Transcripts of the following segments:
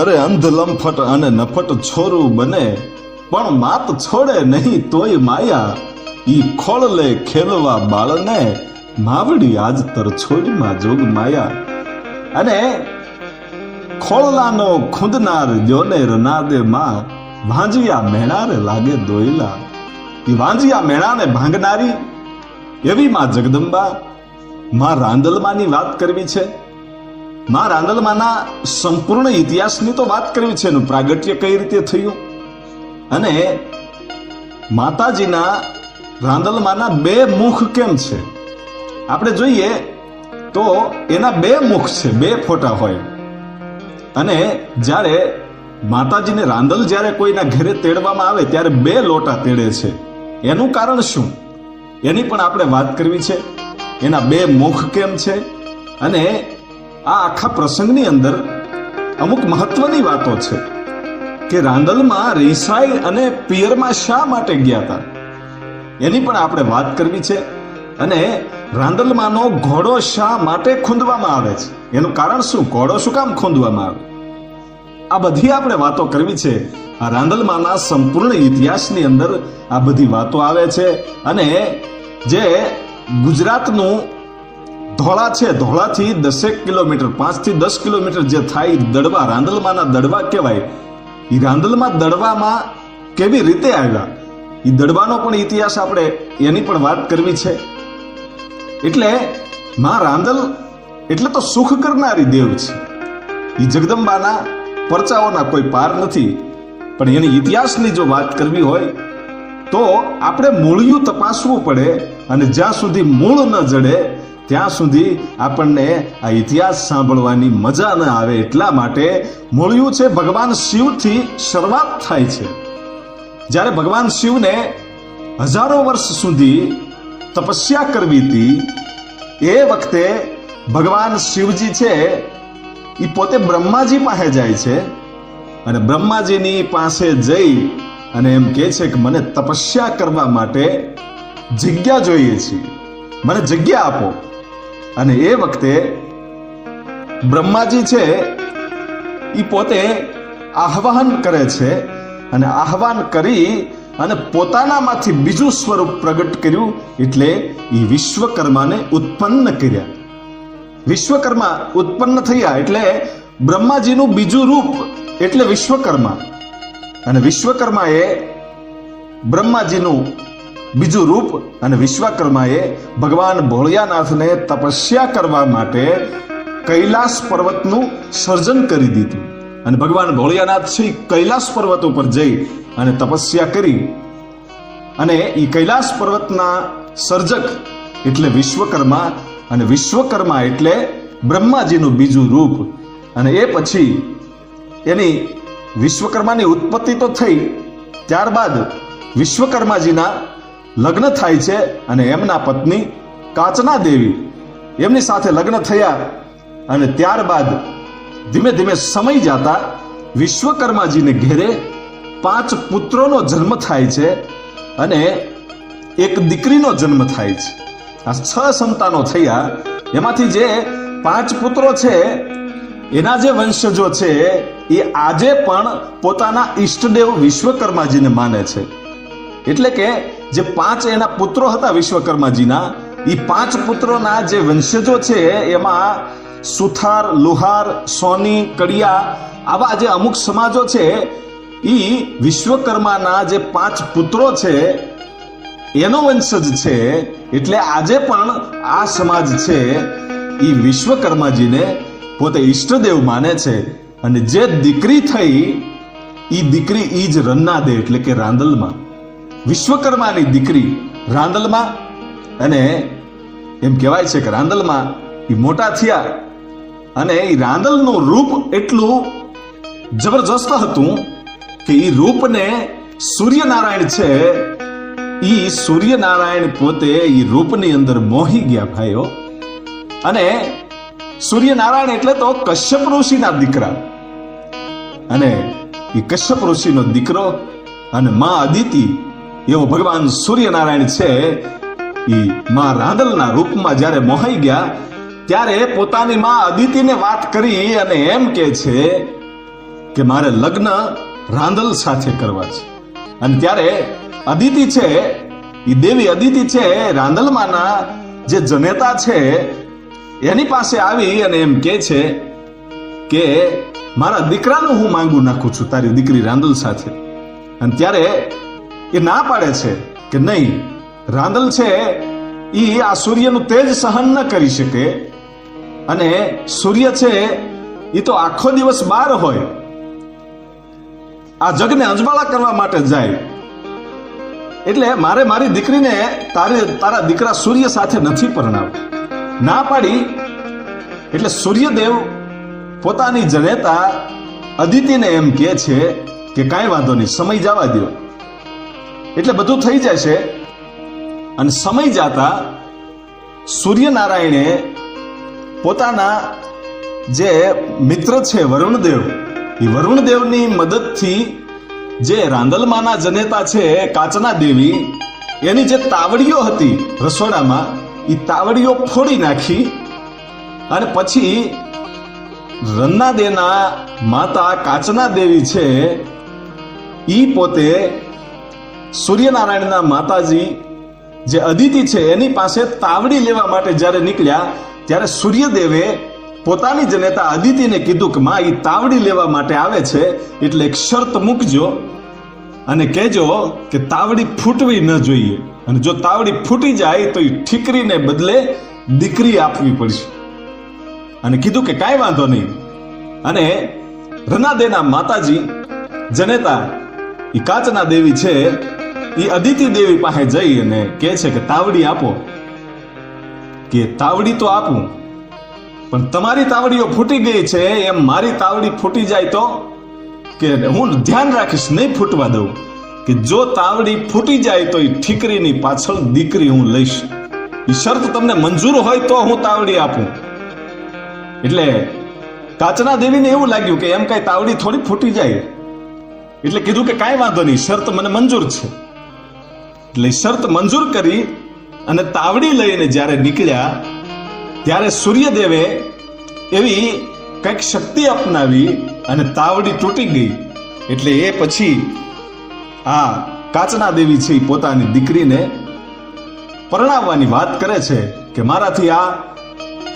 અરે અંધ લંફટ અને નફટ છોરું બને, પણ માત છોડે નહીં તોય માયા. ઈ ખોળ લે ખેલવા બાળને, માવડી આજ તર છોડમાં જોગ માયા. અને ખોળલાનો ખૂંદનાર જોને રનાદે માં, ભાંજિયા મેણારે લાગે દોયલા. ઈ વાંજિયા મેણાને ભાંગનારી એવી માં જગદંબા, માં રાંદલમાની વાત કરવી છે. માં રાંદલમાના સંપૂર્ણ ઇતિહાસની તો વાત કરવી છે, એનું પ્રાગટ્ય કઈ રીતે થયું. અને માતાજીના રાંદલમાના બે મુખ કેમ છે આપણે જોઈએ તો એના બે મુખ છે, બે ફોટા હોય. અને જ્યારે માતાજીને રાંદલ જ્યારે કોઈના ઘરે તેડવામાં આવે ત્યારે બે લોટા તેડે છે. એનું કારણ શું, એની પણ આપણે વાત કરવી છે. એના બે મુખ કેમ છે, અને આ આખા પ્રસંગની અંદર અમુક મહત્વની વાતો છે કે રાંદલમાં રીસાઈ અને પિયરમાં શા માટે ગયા હતા એની પણ આપણે વાત કરવી છે. અને રાંદલમાંનો ઘોડો શા માટે ખૂંદવામાં આવે છે, એનું કારણ શું, ઘોડો શું કામ ખૂંદવામાં આવે, આ બધી આપણે વાતો કરવી છે. આ રાંદલમાંના સંપૂર્ણ ઇતિહાસની અંદર આ બધી વાતો આવે છે. અને જે ગુજરાતનું ધોળા છે, ધોળાથી 10 કિલોમીટર, 5 થી 10 કિલોમીટર જે થાય દડવા, રાંદલમાંના દડવા કહેવાય. એ રાંદલમાં દડવામાં કેવી રીતે આવ્યા, એ દડવાનો પણ ઇતિહાસ આપણે એની પણ વાત કરવી છે. એટલે માં રાંદલ એટલે તો સુખ કરનારી દેવ છે. એ જગદંબાના પરચાઓના કોઈ પાર નથી. પણ એની ઇતિહાસની જો વાત કરવી હોય તો આપણે મૂળિયું તપાસવું પડે. અને જ્યાં સુધી મૂળ ન જડે ત્યાં સુધી આપણને આ ઇતિહાસ સાંભળવાની મજા ન આવે. એટલા માટે મૂળિયું છે ભગવાન શિવથી શરૂઆત થાય છે. જ્યારે ભગવાન શિવને હજારો વર્ષ સુધી તપસ્યા કરવી હતી, એ વખતે ભગવાન શિવજી છે એ પોતે બ્રહ્માજી પાસે જાય છે. અને બ્રહ્માજીની પાસે જઈ અને એમ કહે છે કે મને તપસ્યા કરવા માટે જગ્યા જોઈએ છે, મને જગ્યા આપો. અને એ વખતે બ્રહ્માજી છે એ પોતે આહ્વાન કરે છે. અને આહ્વાન કરી અને પોતાનામાંથી બીજું સ્વરૂપ પ્રગટ કર્યું, એટલે એ વિશ્વકર્માને ઉત્પન્ન કર્યા. વિશ્વકર્મા ઉત્પન્ન થયા એટલે બ્રહ્માજીનું બીજું રૂપ એટલે વિશ્વકર્મા. અને વિશ્વકર્માએ બ્રહ્માજીનું બીજું રૂપ, અને વિશ્વકર્માએ ભગવાન ભોળિયાનાથને તપસ્યા કરવા માટે કૈલાસ પર્વતનું સર્જન કરી દીધું. અને ભગવાન ભોળિયાનાથ છે કૈલાસ પર્વત ઉપર જઈ અને તપસ્યા કરી. અને એ કૈલાસ પર્વતના સર્જક એટલે વિશ્વકર્મા, અને વિશ્વકર્મા એટલે બ્રહ્માજીનું બીજું રૂપ. અને એ પછી એની વિશ્વકર્માની ઉત્પત્તિ તો થઈ, ત્યારબાદ વિશ્વકર્માજીના લગ્ન થાય છે. અને એમના પત્ની કાચના દેવી એમની સાથે લગ્ન થયા. અને ત્યારબાદ ધીમે ધીમે સમય જતા વિશ્વકર્માજીને ઘેરે 5 પુત્રોનો જન્મ થાય છે અને એક દીકરીનો જન્મ થાય છે. આ 6 સંતાનો થયા. એમાંથી જે 5 પુત્રો છે એના જે વંશજો છે એ આજે પણ પોતાના ઈષ્ટદેવ વિશ્વકર્માજીને માને છે. એટલે કે જે 5 એના પુત્રો હતા વિશ્વકર્માજીના, એ 5 પુત્રોના જે વંશજો છે એમાં સુથાર, લુહાર, સોની, કડિયા આવા જે અમુક સમાજો છે એ વિશ્વકર્માના જે 5 પુત્રો છે એનો વંશજ છે. એટલે આજે પણ આ સમાજ છે એ વિશ્વકર્માજીને પોતે ઈષ્ટદેવ માને છે. અને જે દીકરી થઈ એ દીકરી ઈ જ રન્નાદે એટલે કે રાંદલમાં, વિશ્વકર્માની દીકરી રાંદલમાં. અને એમ કહેવાય છે કે રાંદલમાં એ મોટા થયા. અને એ રાંદલનું રૂપ એટલું જબરજસ્ત હતું કે એ રૂપને સૂર્યનારાયણ છે એ સૂર્યનારાયણ પોતે એ રૂપની અંદર મોહી ગયા ભાઈઓ. અને સૂર્યનારાયણ એટલે તો કશ્યપ ઋષિના દીકરા. અને એ કશ્યપ ઋષિનો દીકરો અને માં અદિતિ એવો ભગવાન સૂર્યનારાયણ છે એ માં રાંદલના રૂપમાં જ્યારે મોહાઈ ગયા ત્યારે પોતાની માં અદિતિને વાત કરી અને એમ કે છે કે મારે લગ્ન રાંદલ સાથે કરવા છે. અને ત્યારે અદિતિ છે, એ દેવી અદિતિ છે, રાંદલમાંના જે જનેતા છે એની પાસે આવી અને એમ કહે છે કે મારા દીકરાનું હું માંગુ નાખું છું તારી દીકરી રાંદલ સાથે. અને ત્યારે એ ના પાડે છે કે નહીં, રાંદલ છે એ આ સૂર્યનું તેજ સહન ન કરી શકે, અને સૂર્ય છે એ તો આખો દિવસ બહાર હોય, આ જગને અજવાળા કરવા માટે જાય, એટલે મારે મારી દીકરીને તારા દીકરા સૂર્ય સાથે નથી પરણાવવી. ના પાડી એટલે સૂર્યદેવ પોતાની જનેતા અદિતિને એમ કહે છે કે કાંઈ વાંધો નહીં, સમય જવા દો. એટલે બધું થઈ જાય છે. અને સમય જતા સૂર્યનારાયણે પોતાના જે મિત્ર છે વરુણદેવ, એ વરુણદેવની મદદથી જે રાંદલમાંના જનેતા છે કાચના દેવી, એની જે તાવડીઓ હતી રસોડામાં, એ તાવડીઓ ફોડી નાખી. અને પછી રન્નાદેના માતા કાચના દેવી છે ઈ પોતે સૂર્યનારાયણના માતાજી જે અદિતિ છે એની પાસે તાવડી લેવા માટે જ્યારે નીકળ્યા, ત્યારે સૂર્યદેવે પોતાની જનેતા અદિતિને કીધું કે માં, એ તાવડી લેવા માટે આવે છે, એટલે એક શરત મૂકજો અને કહેજો કે તાવડી ફૂટવી ન જોઈએ, અને જો તાવડી ફૂટી જાય તો એ ઠીકરીને બદલે દીકરી આપવી પડશે. અને કીધું કે કાંઈ વાંધો નહીં. અને રનાદેના માતાજી જનેતા એ કાચના દેવી છે, એ અદિતિ દેવી પાસે જઈ અને કહે છે કે તાવડી આપો. કે તાવડી તો આપું, પણ તમારી તાવડીઓ ફૂટી ગઈ છે, એમ મારી તાવડી ફૂટી જાય તો કે હું ધ્યાન રાખીશ, નહીં ફૂટવા દઉં. કે જો તાવડી ફૂટી જાય તો એ ઠીકરીની પાછળ દીકરી હું લઈશ. એ શરત તમને મંજૂર હોય તો હું તાવડી આપું. એટલે કાચના દેવીને એવું લાગ્યું કે એમ કઈ તાવડી થોડી ફૂટી જાય, એટલે કીધું કે કાંઈ વાંધો નહીં, શરત મને મંજૂર છે. એટલે શરત મંજૂર કરી અને તાવડી લઈને જ્યારે નીકળ્યા, ત્યારે સૂર્યદેવે એવી કંઈક શક્તિ અપનાવી અને તાવડી તૂટી ગઈ. એટલે એ પછી આ કાચના દેવી છે પોતાની દીકરીને પરણાવવાની વાત કરે છે કે મારાથી આ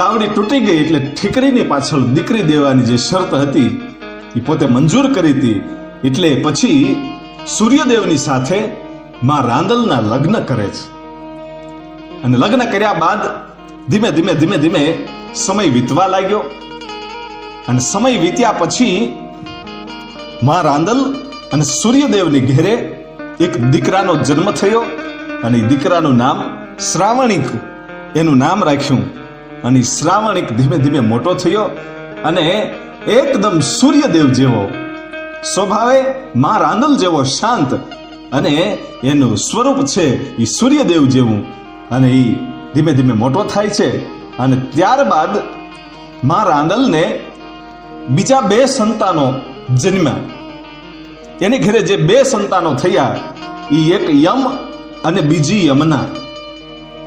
તાવડી તૂટી ગઈ, એટલે ઠીકરીની પાછળ દીકરી દેવાની જે શરત હતી એ પોતે મંજૂર કરી હતી. એટલે પછી સૂર્યદેવની સાથે માં રાંદલના લગ્ન કરે છે. અને લગ્ન કર્યા બાદ ધીમે ધીમે ધીમે ધીમે સમય વીતવા લાગ્યો. અને સમય વીત્યા પછી માં રાંદલ અને સૂર્યદેવની ઘેરે એક દીકરાનો જન્મ થયો, અને એ દીકરાનું નામ શ્રાવણિક એનું નામ રાખ્યું. અને શ્રાવણિક ધીમે ધીમે મોટો થયો અને એકદમ સૂર્યદેવ જેવો સ્વભાવે, માં રાંદલ જેવો શાંત, અને એનું સ્વરૂપ છે એ સૂર્યદેવ જેવું. અને એ ધીમે ધીમે મોટો થાય છે. અને ત્યારબાદ માં રાંદલને બીજા 2 સંતાનો જન્મ્યા. એની ઘરે જે 2 સંતાનો થયા, એ એક યમ અને બીજી યમના,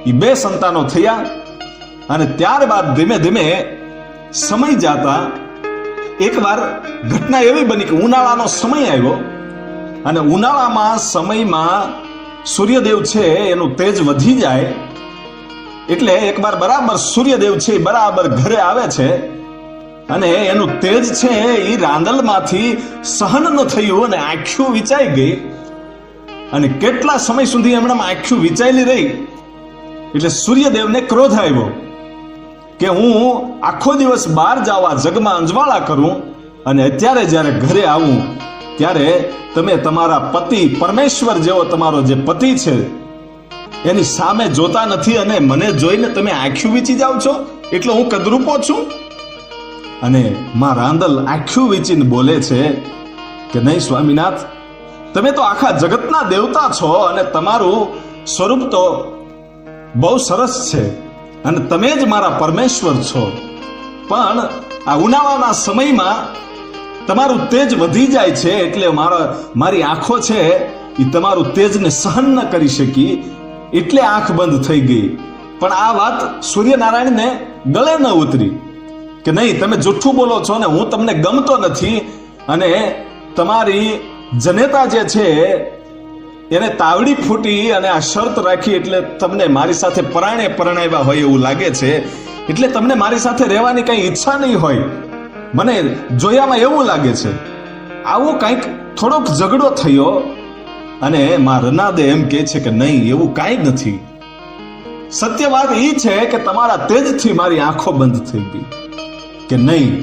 એ 2 સંતાનો થયા. અને ત્યારબાદ ધીમે ધીમે સમય જતા એકવાર ઘટના એવી બની કે ઉનાળાનો સમય આવ્યો, અને ઉનાળામાં સમયમાં સૂર્યદેવ છે એનું તેજ વધી જાય. એટલે એકવાર બરાબર સૂર્યદેવ છે બરાબર ઘરે આવે છે, અને એનું તેજ છે એ રાંદલમાંથી સહન ન થયું અને આંખું વિચાઈ ગઈ. અને કેટલા સમય સુધી એમણે આંખું વિચાયેલી રહી. એટલે સૂર્યદેવને ક્રોધ આવ્યો કે હું આખો દિવસ બહાર જવા જગમાં અંજવાળા કરું, અને અત્યારે જ્યારે ઘરે આવું ત્યારે તમે તમારા પતિ પરમેશ્વર જેવો તમારો જે પતિ છે એની સામે જોતા નથી, અને મને જોઈને તમે આંખું વીચી જાવ છો, એટલે હું કદરૂપો છું. અને માં રાંદલ આંખું વીચીને બોલે છે કે નહીં સ્વામીનાથ, તમે તો આખા જગતના દેવતા છો, અને તમારું સ્વરૂપ તો બહુ સરસ છે, અને તમે જ મારા પરમેશ્વર છો. પણ આ ઉનાળાના સમયમાં તમારું તેજ વધી જાય છે, એટલે મારી આંખો છે એ તમારું તેજને સહન ન કરી શકી, એટલે આંખ બંધ થઈ ગઈ. પણ આ વાત સૂર્યનારાયણને ગળે ન ઉતરી કે નહીં, તમે જૂઠું બોલો છો ને હું તમને ગમતો નથી, અને તમારી જનેતા જે છે એને તાવડી ફૂટી અને આ શરત રાખી એટલે તમને મારી સાથે પરાણે પરણાવ્યા હોય એવું લાગે છે, એટલે તમને મારી સાથે રહેવાની કઈ ઈચ્છા નહીં હોય, મને જોયામાં એવું લાગે છે. આવું કંઈક થોડોક ઝઘડો થયો અને માં રનાદે એમ કહે છે કે નહીં, એવું કાંઈ નથી. સત્ય વાત એ છે કે તમારા તેજથી મારી આંખો બંધ થઈ ગઈ કે નહીં,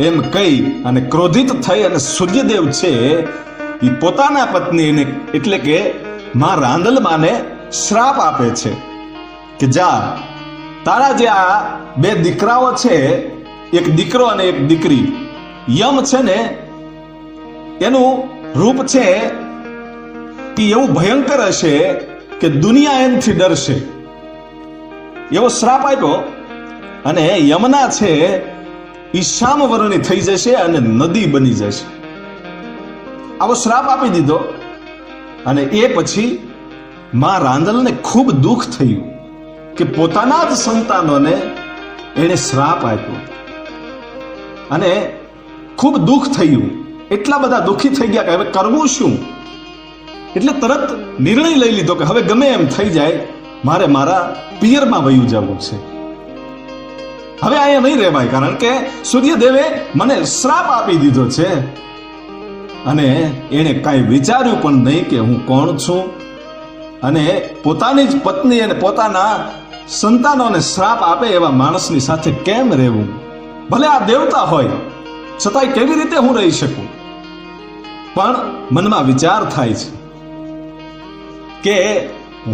એમ કહી અને ક્રોધિત થઈ અને સૂર્યદેવ છે એ પોતાના પત્નીને એટલે કે માં રાંદલમાને શ્રાપ આપે છે કે જા, તારા જે આ બે દીકરાઓ છે, એક દીકરો અને એક દીકરી, યમ છે ને એનું રૂપ છે કે એવું ભયંકર હશે કે દુનિયા એનથી ડરશે, એવો શ્રાપ આપ્યો. અને યમના છે એ શ્યામવર્ણી થઈ જશે અને નદી બની જશે, આવો શ્રાપ આપી દીધો. અને એ પછી માં રાંદલને ખૂબ દુઃખ થયું કે પોતાના જ સંતાનોને એને શ્રાપ આપ્યો અને ખૂબ દુઃખ થયું. એટલા બધા દુઃખી થઈ ગયા કે હવે કરવું શું, એટલે તરત નિર્ણય લઈ લીધો કે હવે ગમે એમ થઈ જાય, મારે મારા પિયરમાં વયું જવું છે, હવે અહીંયા નહીં રહેવાય, કારણ કે સૂર્યદેવે મને શ્રાપ આપી દીધો છે. અને એને કાંઈ વિચાર્યું પણ નહીં કે હું કોણ છું, અને પોતાની જ પત્ની અને પોતાના સંતાનોને શ્રાપ આપે એવા માણસની સાથે કેમ રહેવું, ભલે આ દેવતા હોય છતાંય કેવી રીતે હું રહી શકું. પણ મનમાં વિચાર થાય છે કે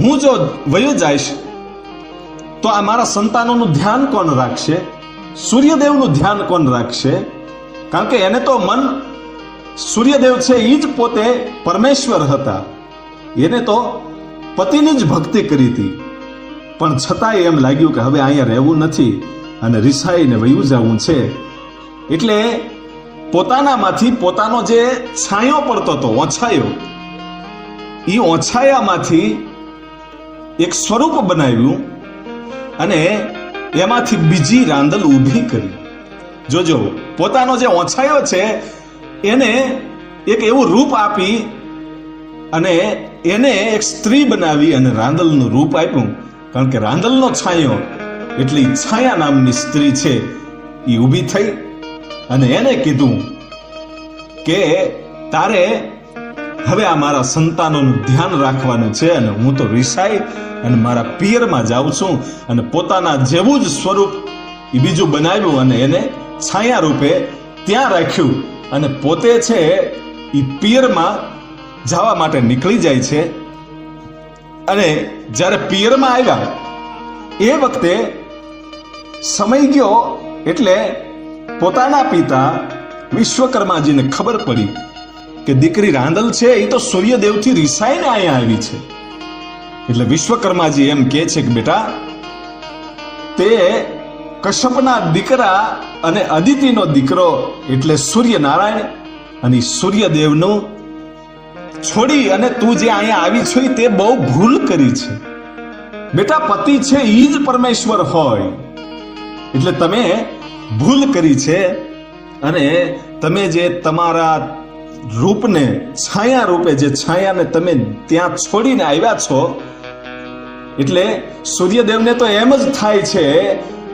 હું જો વયો જઈશ તો આ મારા સંતાનોનું ધ્યાન કોણ રાખશે, સૂર્યદેવનું ધ્યાન કોણ રાખશે, કારણ કે એને તો મન સૂર્યદેવ છે એ જ પોતે પરમેશ્વર હતા, એને તો પતિની જ ભક્તિ કરી હતી. પણ છતાંય એમ લાગ્યું કે હવે અહીંયા રહેવું નથી અને રિસાઈને વયું જવું છે. એટલે પોતાનામાંથી પોતાનો જે છાંયો પડતો હતો, ઓછાયો, એ ઓછાયામાંથી એક સ્વરૂપ બનાવ્યું અને એમાંથી બીજી રાંદલ ઊભી કરી. જોજો, પોતાનો જે ઓછાયો છે એને એક એવું રૂપ આપી અને એને એક સ્ત્રી બનાવી અને રાંદલનું રૂપ આપ્યું, કારણ કે રાંદલનો છાંયો એટલે છાયા નામની સ્ત્રી છે એ ઊભી થઈ અને એને કીધું કે તારે હવે આ મારા સંતાનોનું ધ્યાન રાખવાનું છે અને હું તો રિસાઈ અને મારા પિયરમાં જાઉં છું. અને પોતાના જેવું જ સ્વરૂપ એ બીજું બનાવ્યું અને એને છાયા રૂપે ત્યાં રાખ્યું અને પોતે છે એ પિયરમાં જવા માટે નીકળી જાય છે. અને જ્યારે પિયરમાં આવ્યા એ વખતે સમય ગયો એટલે પોતાના પિતા વિશ્વકર્માજીને ખબર પડી કે દીકરી રાંદલ છે એ તો સૂર્યદેવથી રિસાઈને અહીંયા આવી છે. એટલે વિશ્વકર્માજી એમ કહે છે કે બેટા, તે કશ્યપના દીકરા અને અદિતિનો દીકરો એટલે સૂર્યનારાયણ અને સૂર્યદેવનું છોડી અને તું જે અહીંયા આવી છો તે બહુ ભૂલ કરી છે. બેટા, પતિ છે એ જ પરમેશ્વર હોય, એટલે તમે ભૂલ કરી છે અને તમે જે તમારા રૂપને છાયા રૂપે જે છાયાને તમે ત્યાં છોડીને આવ્યા છો, એટલે સૂર્યદેવને તો એમ જ થાય છે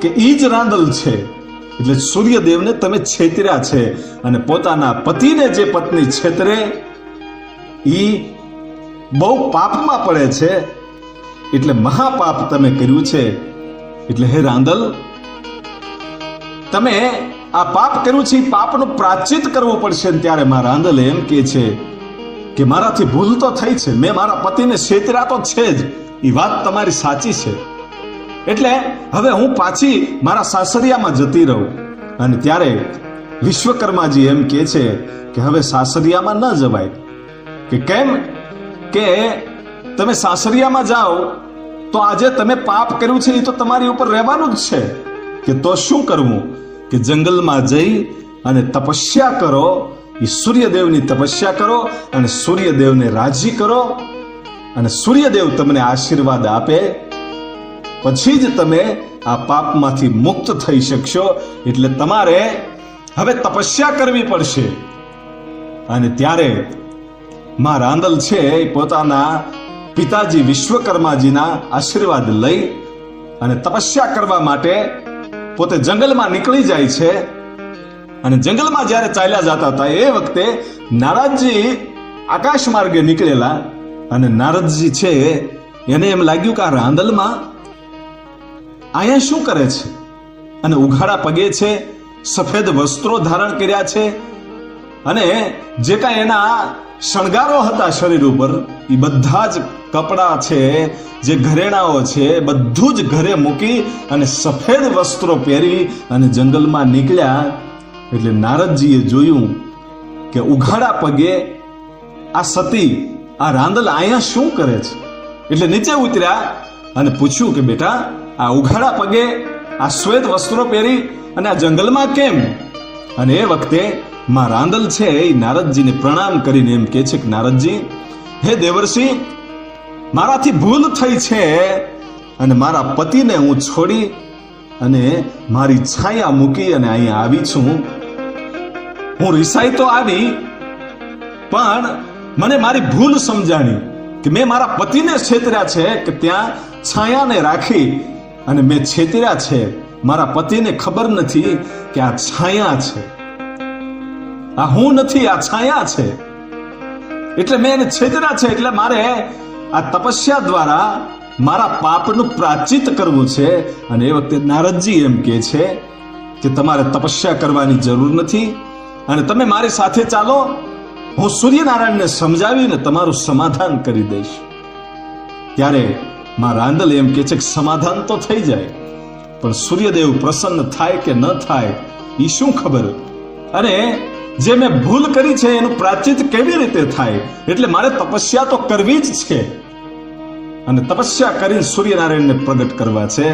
કે ઈ જ રાંદલ છે, એટલે સૂર્યદેવને તમે છેતર્યા છે અને પોતાના પતિને જે પત્ની છેતરે ઈ બહુ પાપમાં પડે છે, એટલે મહાપાપ તમે કર્યું છે. એટલે હે રાંદલ, તમે આ પાપ કર્યું છે એ પાપનું પ્રાયશ્ચિત કરવું પડશે. ત્યારે મારા રાંદલ એમ કહે છે કે મારાથી ભૂલ તો થઈ છે, મેં મારા પતિને છેતર્યા તો છે જ, એ વાત તમારી સાચી છે, એટલે હવે હું પાછી મારા સાસરિયામાં જતી રહું. અને ત્યારે વિશ્વકર્માજી એમ કહે છે કે હવે સાસરિયામાં ન જવાય. કે કેમ? કે તમે સાસરિયામાં જાઓ તો આજે તમે પાપ કર્યું છે એ તો તમારી ઉપર રહેવાનું જ છે. કે તો શું કરવું? કે જંગલમાં જઈ અને તપસ્યા કરો, એ સૂર્યદેવની તપસ્યા કરો અને સૂર્યદેવને રાજી કરો અને સૂર્યદેવ તમને આશીર્વાદ આપે, પછી જ તમે આ પાપમાંથી મુક્ત થઈ શકશો. એટલે તમારે હવે તપસ્યા કરવી પડશે અને ત્યારે માં રાંદલ છે એ પોતાના પિતાજી વિશ્વકર્માજીના આશીર્વાદ લઈ અને તપસ્યા કરવા માટે પોતે જંગલમાં નીકળી જાય છે. અને જંગલમાં જ્યારે ચાલ્યા જતા હતા એ વખતે નારદજી આકાશ માર્ગે નીકળેલા. અને નારદજી છે એને એમ લાગ્યું કે આ રાંદલમાં અહીંયા શું કરે છે? અને ઉઘાડા પગે છે, સફેદ વસ્ત્રો ધારણ કર્યા છે, અને જે કાંઈ એના શણગારો હતા શરીર ઉપર એ બધા જ કપડા છે, જે ઘરેણાઓ છે, બધું જ ઘરે મૂકી અને સફેદ વસ્ત્રો પહેરી અને જંગલમાં નીકળ્યા. એટલે નારદજીએ જોયું કે ઉઘાડા પગે આ સતી, આ રાંદલ અહીંયા શું કરે છે? એટલે નીચે ઉતર્યા અને પૂછ્યું કે બેટા, આ ઉઘાડા પગે આ શ્વેત વસ્ત્રો પહેરી અને આ જંગલમાં કેમ? અને એ વખતે માં રાંદલ છે એ નારદજીને પ્રણામ કરીને એમ કહે છે કે નારદજી, હે દેવર્ષિ, મારાથી ભૂલ થઈ છે અને મારા પતિને હું છોડી અને મારી છાયા મૂકી અને અહીંયા આવી છું. હું રિસાઈ તો આવી, પણ મને મારી ભૂલ સમજાણી કે મેં મારા પતિને છેતર્યા છે, કે ત્યાં છાયાને રાખી અને મેં છેતર્યા છે. મારા પતિને ખબર નથી કે આ છાયા છે, આ હું નથી, આ છાયા છે. એટલે મેં એને છેતર્યા છે. એટલે મારે આ તપસ્યા દ્વારા મારા પાપનું પ્રાયશ્ચિત કરવું છે. અને એ વખતે નારદજી એમ કહે છે કે તમારે તપસ્યા કરવાની જરૂર નથી અને તમે મારી સાથે ચાલો, હું સૂર્યનારાયણને સમજાવીને તમારું સમાધાન કરી દઈશ. ત્યારે માં રાંદલ એમ કહે છે કે સમાધાન તો થઈ જાય, પણ સૂર્યદેવ પ્રસન્ન થાય કે ન થાય એ શું ખબર? અને જે મેં ભૂલ કરી છે એનું પ્રાયશ્ચિત કેવી રીતે થાય? એટલે મારે તપસ્યા તો કરવી જ છે અને તપસ્યા કરીને સૂર્યનારાયણને પ્રગટ કરવા છે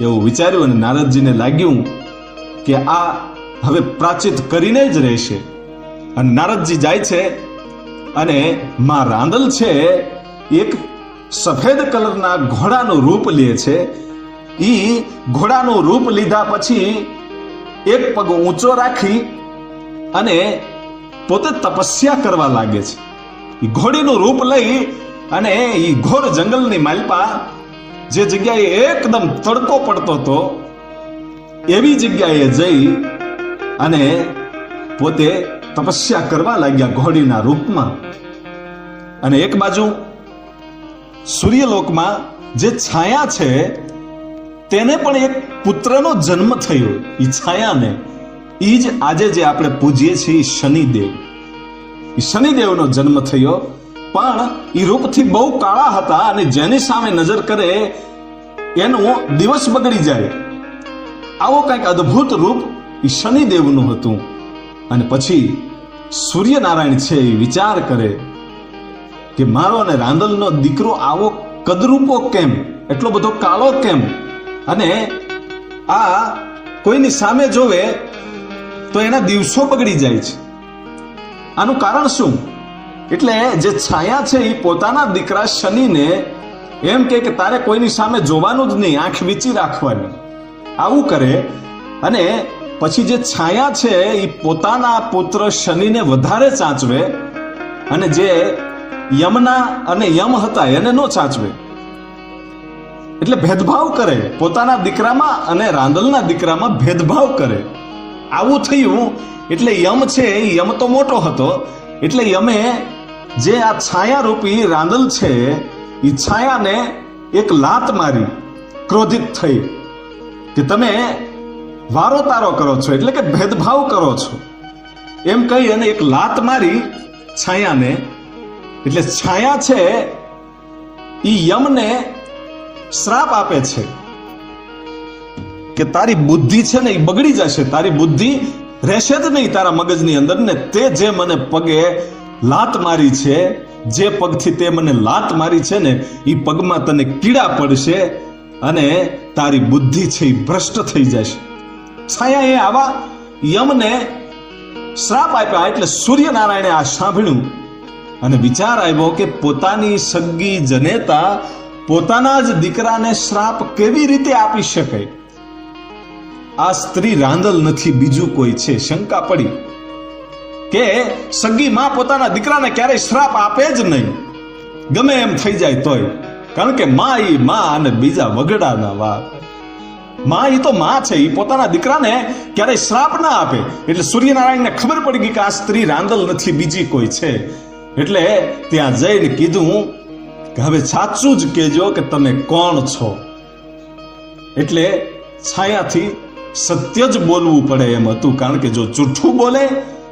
એવું વિચાર્યું. અને નારદજીને લાગ્યું કે આ હવે પ્રાયશ્ચિત કરીને જ રહેશે. અને નારદજી જાય છે અને માં રાંદલ છે એક સફેદ કલરના ઘોડાનું રૂપ લે છે. ઈ ઘોડાનું રૂપ લીધા પછી એક પગ ઊંચો રાખી અને પોતે તપસ્યા કરવા લાગે છે. ઈ ઘોડીનું રૂપ લઈ અને ઈ ઘોર જંગલની માલપા, જે જગ્યાએ એકદમ તડકો પડતો હતો એવી જગ્યાએ જઈ અને પોતે તપસ્યા કરવા લાગ્યા ઘોડીના રૂપમાં. અને એક બાજુ સૂર્યલોકમાં જે છાયા છે તેને પણ એક પુત્રનો જન્મ થયો. એ છાયાને એ જ આજે જે આપણે પૂજીએ છીએ શનિદેવ, એ શનિદેવનો જન્મ થયો. પણ એ રૂપથી બહુ કાળા હતા અને જેની સામે નજર કરે એનો દિવસ બગડી જાય. આવો કંઈક અદ્ભુત રૂપ એ શનિદેવનું હતું. અને પછી સૂર્યનારાયણ છે એ વિચાર કરે કે મારો અને રાંદલનો દીકરો આવો કદરૂપો કેમ, એટલો બધો કાળો કેમ? અને આ કોઈની સામે જોવે તો એના દિવસો બગડી જાય છે. આનું કારણ શું? એટલે જે છાયા છે એ પોતાના દીકરા શનિને એમ કે તારે કોઈની સામે જોવાનું જ નહીં, આંખ વીંચી રાખવાની, આવું કરે. અને પછી જે છાયા છે એ પોતાના પુત્ર શનિને વધારે સાચવે અને જે યમના અને યમ હતા એને ન સાચવે. એટલે ભેદભાવ કરે, પોતાના દીકરામાં અને રાંદલના દીકરામાં ભેદભાવ કરે. આવું થયું. એટલે યમ છે એ યમ તો મોટો હતો, એટલે યમે જે આ છાયા રૂપી રાંદલ છે એ છાયાને એક લાત મારી, ક્રોધિત થઈ કે તમે વારો તારો કરો છો, એટલે કે ભેદભાવ કરો છો એમ કહી અને એક લાત મારી છાયાને. એટલે છાયા છે એ યમને શ્રાપ આપે છે કે તારી બુદ્ધિ છે ને એ બગડી જશે, તારી બુદ્ધિ રહેશે જ નહીં તારા મગજની અંદર ને. તે જે મને પગે લાત મારી છે, જે પગથી તે મને લાત મારી છે ને એ પગમાં તને કીડા પડશે અને તારી બુદ્ધિ છે એ ભ્રષ્ટ થઈ જશે. છાયાએ આવા યમને શ્રાપ આપ્યા. એટલે સૂર્યનારાયણે આ સાંભળ્યું અને વિચાર આવ્યો કે પોતાની સગી જનેતા પોતાના જ દીકરાને શ્રાપ કેવી રીતે આપી શકે? આ સ્ત્રી રાંદલ નથી, બીજું કોઈ છે. શંકા પડી. કે સગી માં પોતાના દીકરાને ક્યારેય શ્રાપ આપે જ નહીં, ગમે એમ થઈ જાય તોય. કારણ કે માં ઈ માં અને બીજા વગડાના વાત. માં ઈ તો માં છે, ઈ પોતાના દીકરાને ક્યારેય શ્રાપ ના આપે. એટલે સૂર્યનારાયણને ખબર પડી ગઈ કે આ સ્ત્રી રાંદલ નથી, બીજી કોઈ છે. એટલે ત્યાં જઈને કીધું કે હવે સાચું જ કહેજો કે તમે કોણ છો. એટલે છાયાથી સત્ય જ બોલવું પડે એમ હતું. કારણ કે જો જૂઠું બોલે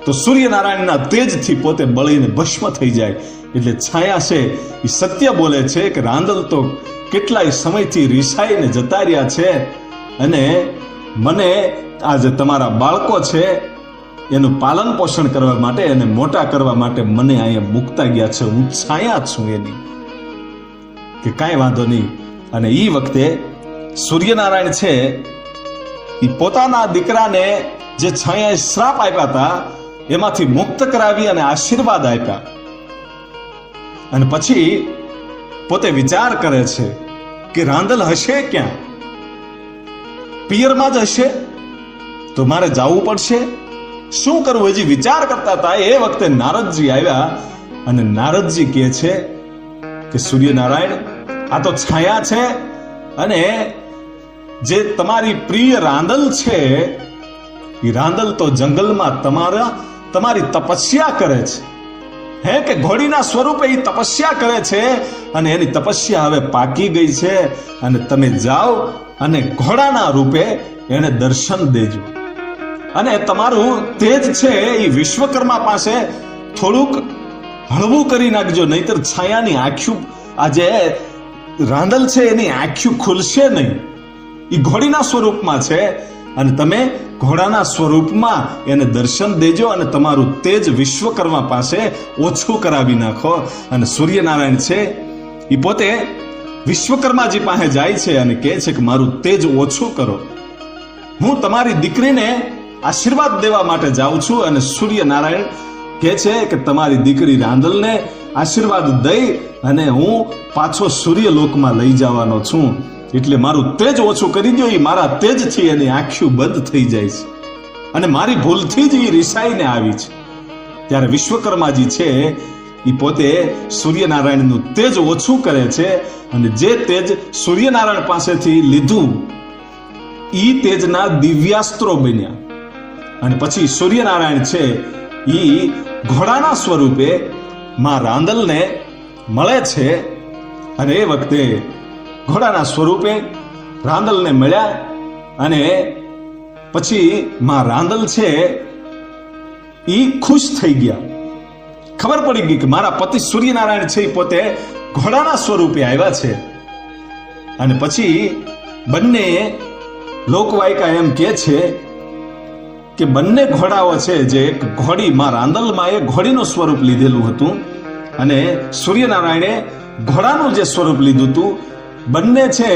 તો સૂર્યનારાયણના તેજથી પોતે બળીને ભસ્મ થઈ જાય. એટલે છાયા છે એ સત્ય બોલે છે કે રાંદલ તો કેટલાય સમયથી રીસાઈને જતા રહ્યા છે, અને મને આ જે તમારા બાળકો છે એનું પાલન પોષણ કરવા માટે અને મોટા કરવા માટે મને અહીંયા મૂકતા ગયા છે. હું છાયા છું એની, કે કાંઈ વાંધો નહીં. અને એ વખતે સૂર્યનારાયણ છે એ પોતાના દીકરાને જે છાયાએ શ્રાપ આપ્યા હતા એમાંથી મુક્ત કરાવી અને આશીર્વાદ આપ્યા. અને પછી પોતે વિચાર કરે છે કે રાંદલ હશે ક્યાં? પિયરમાં જ હશે, તો મારે જવું પડશે. શું કરવું હજી વિચાર કરતા હતા. એ વખતે નારદજી આવ્યા અને નારદજી કહે છે કે સૂર્યનારાયણ, આ તો છાયા છે, અને જે તમારી પ્રિય રાંદલ છે એ રાંદલ તો જંગલમાં તમારી તપસ્યા કરે છે. હે કે ઘોડીના સ્વરૂપે એ તપસ્યા કરે છે, અને એની તપસ્યા હવે પાકી ગઈ છે. અને તમે જાઓ અને ઘોડાના રૂપે એને દર્શન દેજો, અને તમારું તેજ છે એ વિશ્વકર્મા પાસે થોડુંક હળવું કરી નાખજો, નહીતર છાયાની આંખ્યું, આ જે રાંદલ છે એની આંખ્યું ખુલશે નહીં. એ ઘોડીના સ્વરૂપમાં છે, અને તમે ઘોડાના સ્વરૂપમાં એને દર્શન દેજો, અને તમારું તેજ વિશ્વકર્મા પાસે ઓછું કરાવી નાખો. અને સૂર્યનારાયણ છે એ પોતે વિશ્વકર્માજી પાસે જાય છે અને કહે છે કે મારું તેજ ઓછું કરો, હું તમારી દીકરીને આશીર્વાદ દેવા માટે જાઉં છું. અને સૂર્યનારાયણ કહે છે કે તમારી દીકરી રાંદલને આશીર્વાદ દઈ અને હું પાછો સૂર્યલોકમાં લઈ જવાનો છું. એટલે મારું તેજ ઓછું કરી દો. એ મારા તેજથી એની આંખો બંધ થઈ જાય છે, અને મારી ભૂલથી જ એ રિસાઈને આવી છે. ત્યારે વિશ્વકર્માજી છે એ પોતે સૂર્યનારાયણનું તેજ ઓછું કરે છે, અને જે તેજ સૂર્યનારાયણ પાસેથી લીધું એ તેજના દિવ્યાસ્ત્રો બન્યા. અને પછી સૂર્યનારાયણ છે એ ઘોડાના સ્વરૂપે માં રાંદલને મળે છે. અને એ વખતે ઘોડાના સ્વરૂપે રાંદલને મળ્યા, અને પછી માં રાંદલ છે એ ખુશ થઈ ગયા. ખબર પડી ગઈ કે મારા પતિ સૂર્યનારાયણ છે એ પોતે ઘોડાના સ્વરૂપે આવ્યા છે. અને પછી બંને લોકવાયકા એમ કહે છે કે બંને ઘોડાઓ છે, જે એક ઘોડી માં રાંદલમાં એ ઘોડીનું સ્વરૂપ લીધેલું હતું, અને સૂર્યનારાયણે ઘોડાનું જે સ્વરૂપ લીધું હતું, બંને છે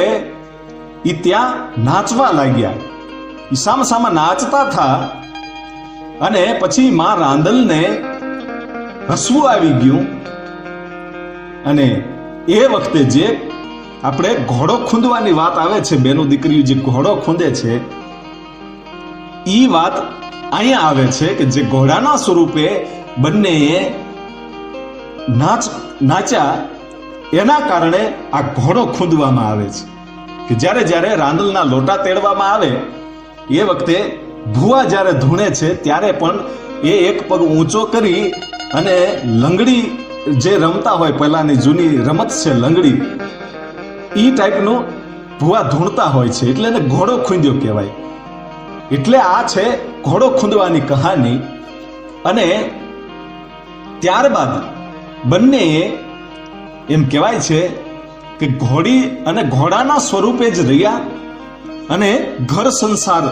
એ ત્યાં નાચવા લાગ્યા. એ સામસામા નાચતા હતા. અને પછી માં રાંદલને હસવું આવી ગયું. અને એ વખતે જે આપણે ઘોડો ખૂંદવાની વાત આવે છે, બેનો દીકરીઓ જે ઘોડો ખૂંદે છે, એ વાત અહીંયા આવે છે કે જે ઘોડાના સ્વરૂપે બંને નાચ્યા, એના કારણે આ ઘોડો ખૂંદવામાં આવે છે. કે જ્યારે જ્યારે રાંદલના લોટા તેડવામાં આવે એ વખતે ભુવા જ્યારે ધૂણે છે ત્યારે પણ એ એક પગ ઊંચો કરી અને લંગડી જે રમતા હોય, પહેલાની જૂની રમત છે લંગડી, એ ટાઈપનું ભુવા ધૂણતા હોય છે. એટલે એને ઘોડો ખૂંદ્યો કહેવાય. એટલે આ છે ઘોડો ખૂંદવાની કહાની. અને ત્યારબાદ બંને એમ કહેવાય છે કે ઘોડી અને ઘોડાના સ્વરૂપે જ રહ્યા, અને ઘર સંસાર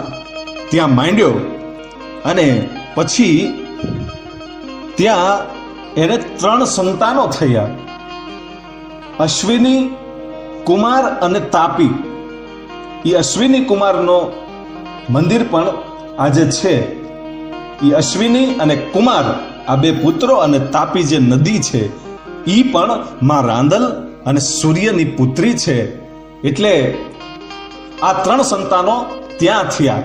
ત્યાં માંડ્યો. અને પછી ત્યાં એને 3 સંતાનો થયા, અશ્વિની, કુમાર અને તાપી. એ અશ્વિની કુમારનો મંદિર પણ આજે છે. એ અશ્વિની અને કુમાર આ 2 પુત્રો, અને તાપી જે નદી છે એ પણ માં રાંદલ અને સૂર્યની પુત્રી છે. એટલે આ 3 સંતાનો ત્યાં થયા.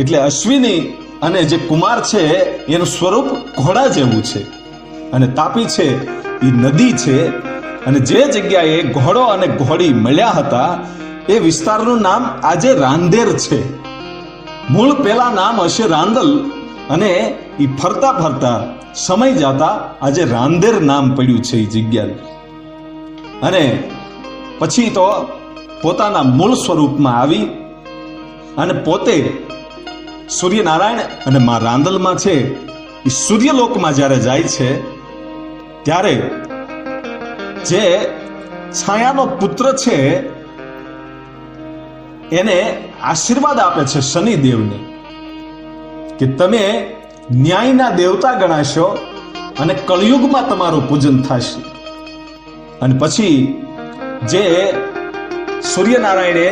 એટલે અશ્વિની અને જે કુમાર છે એનું સ્વરૂપ ઘોડા જેવું છે, અને તાપી છે એ નદી છે, અને જે જગ્યાએ ઘોડો અને ઘોડી મળ્યા હતા એ વિસ્તારનું નામ આજે રાંદેર છે. મૂળ પેલા નામ હશે રાંદલ, અને એ ફરતા ફરતા સમય જતા આજે રાંદેર નામ પડ્યું છે એ જગ્યાનું. અને પછી તો પોતાના મૂળ સ્વરૂપમાં આવી અને પોતે સૂર્યનારાયણ અને માં રાંદલમાં છે એ સૂર્યલોકમાં જ્યારે જાય છે ત્યારે જે છાયાનો પુત્ર છે એને આશીર્વાદ આપે છે શનિદેવને કે તમે ન્યાયના દેવતા ગણાશો અને કળિયુગમાં તમારું પૂજન થશે. અને પછી જે સૂર્યનારાયણે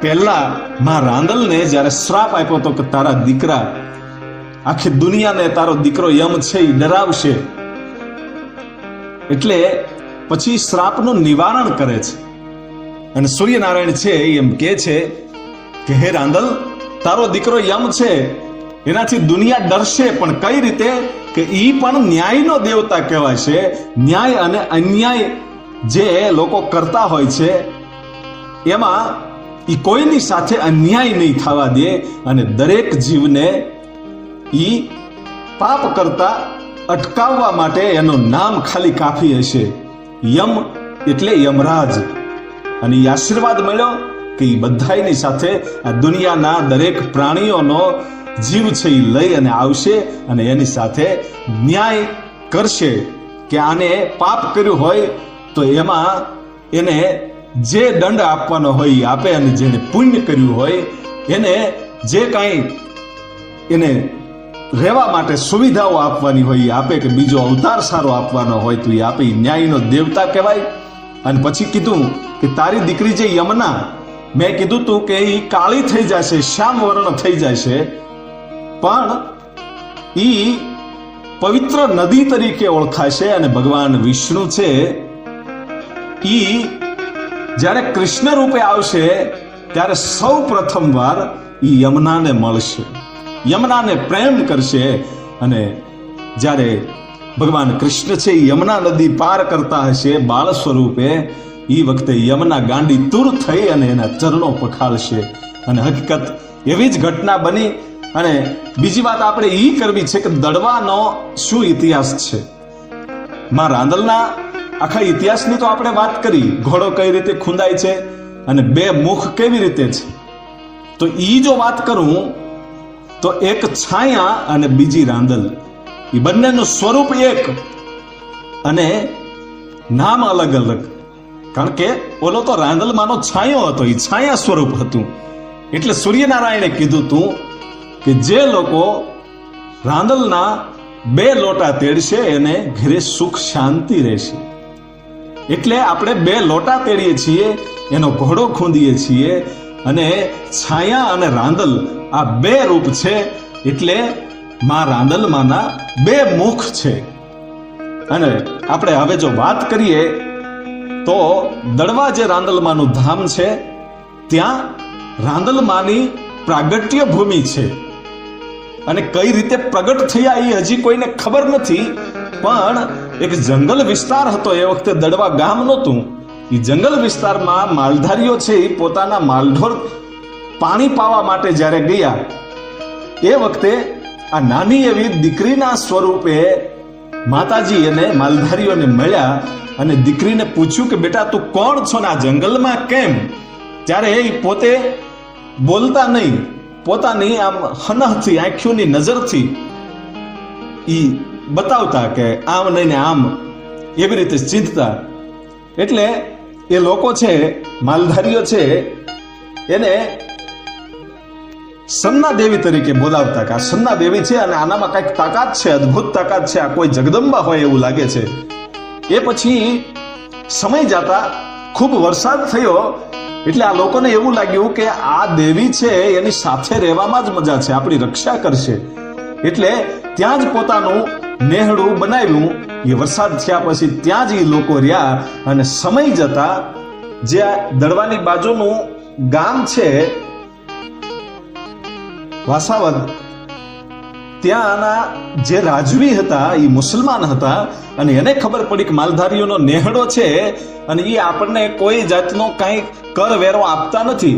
પહેલા માં રાંદલને જ્યારે શ્રાપ આપ્યો હતો કે તારા દીકરા આખી દુનિયાને તારો દીકરો યમ છે એ ડરાવશે, એટલે પછી શ્રાપનું નિવારણ કરે છે. અને સૂર્યનારાયણ છે એમ કહે છે કે હે રાંદલ, તારો દીકરો યમ છે એનાથી દુનિયા ડરશે, પણ કઈ રીતે કે ઈ પણ ન્યાયનો દેવતા કહેવાય છે. ન્યાય અને અન્યાય જે લોકો કરતા હોય છે એમાં ઈ કોઈની સાથે અન્યાય નહીં થવા દે, અને દરેક જીવને ઈ પાપ કરતા અટકાવવા માટે એનું નામ ખાલી કાફી હશે, યમ એટલે યમરાજ. અને એ આશીર્વાદ મળ્યો કે એ બધાની સાથે આ દુનિયાના દરેક પ્રાણીઓનો જીવ છે એ લઈ અને આવશે અને એની સાથે ન્યાય કરશે કે આને પાપ કર્યું હોય તો એમાં એને જે દંડ આપવાનો હોય એ આપે, અને જેને પુણ્ય કર્યું હોય એને જે કાંઈ એને રહેવા માટે સુવિધાઓ આપવાની હોય એ આપે, કે બીજો અવતાર સારો આપવાનો હોય તો એ આપે. ન્યાયનો દેવતા કહેવાય. અને પછી કીધું કે તારી દીકરી જે યમના, મેં કીધું તું કે એ કાળી થઈ જશે, શ્યામ વર્ણ થઈ જશે, પણ ઈ પવિત્ર નદી તરીકે ઓળખાશે. અને ભગવાન વિષ્ણુ છે ઈ જ્યારે કૃષ્ણ રૂપે આવશે ત્યારે સૌ પ્રથમવાર ઈ યમુનાને મળશે, યમુનાને પ્રેમ કરશે. અને જ્યારે ભગવાન કૃષ્ણ છે યમુના નદી પાર કરતા હશે બાળ સ્વરૂપે, એ વખતે યમુના ગાંડી તુર થઈ અને એના ચરણો પખાળશે. અને હકીકત એવી જ ઘટના બની. અને બીજી વાત આપણે એ કરવી છે કે દડવાનો શું ઇતિહાસ છે. માં રાંદલના આખા ઇતિહાસની તો આપણે વાત કરી, ઘોડો કઈ રીતે ખૂંદાય છે અને બે મુખ કેવી રીતે છે. તો ઈ જો વાત કરું તો એક છાયા અને બીજી રાંદલ, એ બંનેનું સ્વરૂપ એક અને નામ અલગ અલગ. કારણ કે ઓલો તો રાંદલમાંનો છાયો હતો, એ છાયા સ્વરૂપ હતું. એટલે સૂર્યનારાયણે કીધું તું કે જે લોકો રાંદલના બે લોટા તેડશે એને ઘરે સુખ શાંતિ રહેશે. એટલે આપણે બે લોટા તેડીએ છીએ, એનો ઘોડો ખૂંદીએ છીએ, અને છાયા અને રાંદલ આ બે રૂપ છે. એટલે માં રાંદલમાંના બે મુખ છે. અને આપણે હવે જો વાત કરીએ તો દડવા જે રાંદલમાંનું ધામ છે ત્યાં રાંદલમાંની પ્રાગટ્ય ભૂમિ છે. અને કઈ રીતે પ્રગટ થયા એ હજી કોઈને ખબર નથી, પણ એક જંગલ વિસ્તાર હતો એ વખતે દડવા ગામ નહોતું. એ જંગલ વિસ્તારમાં માલધારીઓ છે એ પોતાના માલઢોર પાણી પાવા માટે જ્યારે ગયા એ વખતે આ નાની એવી દીકરીના સ્વરૂપે માતાજી એને માલધારીઓને મળ્યા અને દીકરીને પૂછ્યું કે બેટા તું કોણ છો ને આ જંગલમાં કેમ? ત્યારે એ પોતે બોલતા નહીં, પોતાની આમ હનહથી આંખોની નજરથી ઈ બતાવતા કે આમ નહીં ને આમ, એવી રીતે ચીંધતા. એટલે એ લોકો છે માલધારીઓ છે એને સન્ના દેવી તરીકે બોલાવતા કે આ સન્ના દેવી છે અને આનામાં કઈક તાકાત છે, અદ્ભુત તાકાત છે, આ કોઈ જગદંબા હોય એવું લાગે છે. એ પછી સમય જતા ખૂબ વરસાદ થયો એટલે આ લોકોને એવું લાગ્યું કે આ દેવી છે એની સાથે રહેવામાં જ મજા છે, આપણી રક્ષા કરશે. એટલે ત્યાં જ પોતાનું નેહડું બનાવ્યું. એ વરસાદ થયા પછી ત્યાં જ એ લોકો રહ્યા. અને સમય જતા જે દડવાની બાજુનું ગામ છે વાસાવદ, ત્યાંના જે રાજવી હતા એ મુસલમાન હતા અને એને ખબર પડી કે માલધારીઓનો નેહડો છે અને એ આપણને કોઈ જાતનો કાંઈ કર વેરો આપતા નથી,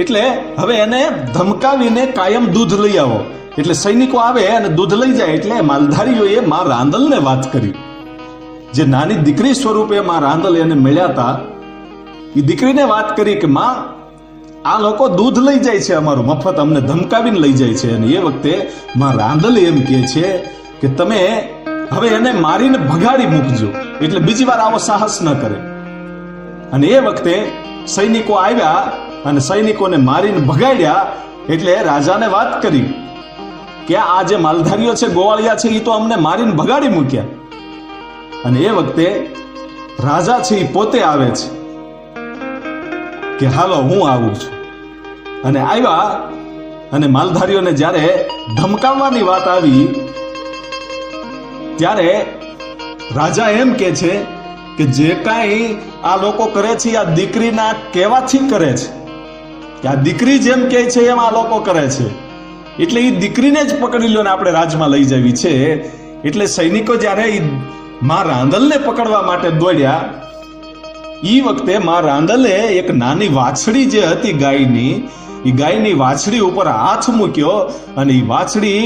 એટલે હવે એને ધમકાવીને કાયમ દૂધ લઈ આવો. એટલે સૈનિકો આવે અને દૂધ લઈ જાય. એટલે માલધારીઓએ માં રાંદલને વાત કરી, જે નાની દીકરી સ્વરૂપે માં રાંદલ એને મળ્યા હતા, એ દીકરીને વાત કરી કે માં, આ લોકો દૂધ લઈ જાય છે અમારું મફત, અમને ધમકાવીને લઈ જાય છે. અને એ વખતે માં રાંદલ એમ કહે છે કે તમે હવે એને મારીને ભગાડી મૂકજો, એટલે બીજી વાર આવો સાહસ ન કરે. અને એ વખતે સૈનિકો આવ્યા અને સૈનિકોને મારીને ભગાડ્યા. એટલે રાજાને વાત કરી કે આ જે માલધારીઓ છે, ગોવાળિયા છે, એ તો અમને મારીને ભગાડી મૂક્યા. અને એ વખતે રાજા છે એ પોતે આવે છે કે હાલો હું આવું છું. અને આવ્યા અને માલધારીઓને જ્યારે ધમકાવવાની વાત આવી ત્યારે રાજા એમ કે છે કે જે કાંઈ આ લોકો કરે છે આ દીકરીના કહેવાથી કરે છે, કે આ દીકરી જેમ કહે છે એમ આ લોકો કરે છે, એટલે એ દીકરીને જ પકડી લો ને આપણે રાજમાં લઈ જવી છે. એટલે સૈનિકો જ્યારે માં રાંદલને પકડવા માટે દોડ્યા, એ વખતે માં રાંદલે એક નાની વાછડી જે હતી ગાયની, એ ગાયની વાછડી ઉપર હાથ મૂક્યો અને એ વાછડી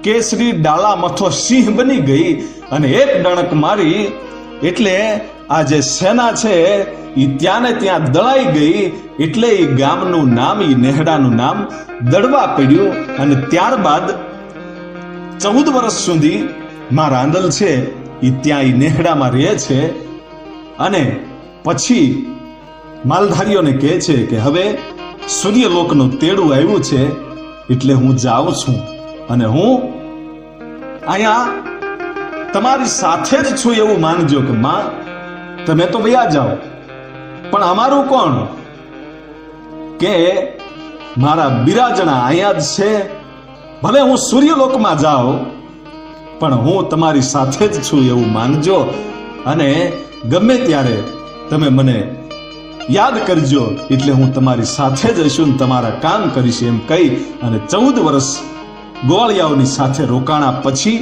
કેસરી ડાલા મથો સિંહ બની ગઈ અને એક ડણક મારી. એટલે આ જે સેના છે એ ત્યાં ને ત્યાં દળાઈ ગઈ. એટલે એ ગામનું નામ, એ નેહડાનું નામ દડવા પડ્યું. અને ત્યારબાદ 14 વર્ષ સુધી માં રાંદલ છે એ ત્યાં એ નેહડામાં રહે છે. અને પછી માલધારીઓને કહે છે કે હવે સૂર્યલોકનું તેડું આવ્યું છે, એટલે હું જાઉં છું અને હું અહીંયા તમારી સાથે જ છું એવું માનજો કે માં તમે તો વયા જાઓ, પણ અમારું કોણ? કે મારા બિરાજણા અહીંયા જ છે. ભલે હું સૂર્યલોકમાં જાઉં પણ હું તમારી સાથે જ છું એવું માનજો. અને ગમે ત્યારે તમે મને યાદ કરજો, એટલે હું તમારી સાથે જ હશું ને તમારા કામ કરીશ એમ કહી અને 14 વર્ષ ગોવાળિયાઓની સાથે રોકાણા પછી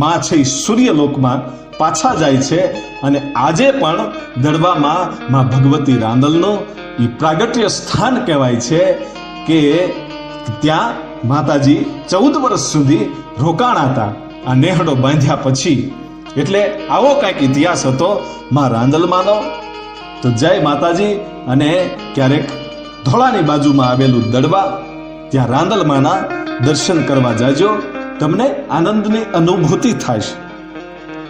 માં છે એ સૂર્યલોકમાં પાછા જાય છે. અને આજે પણ દડવામાં માં ભગવતી રાંદલનું એ પ્રાગટ્ય સ્થાન કહેવાય છે કે ત્યાં માતાજી 14 વર્ષ સુધી રોકાણા હતા આ નેહડો બાંધ્યા પછી. એટલે આવો કંઈક ઇતિહાસ હતો માં રાંદલમાંનો. તો જય માતાજી. અને ક્યારેક ધોળાની બાજુમાં આવેલું દડવા, ત્યાં રાંદલમાંના દર્શન કરવા જાજો, તમને આનંદની અનુભૂતિ થાય છે.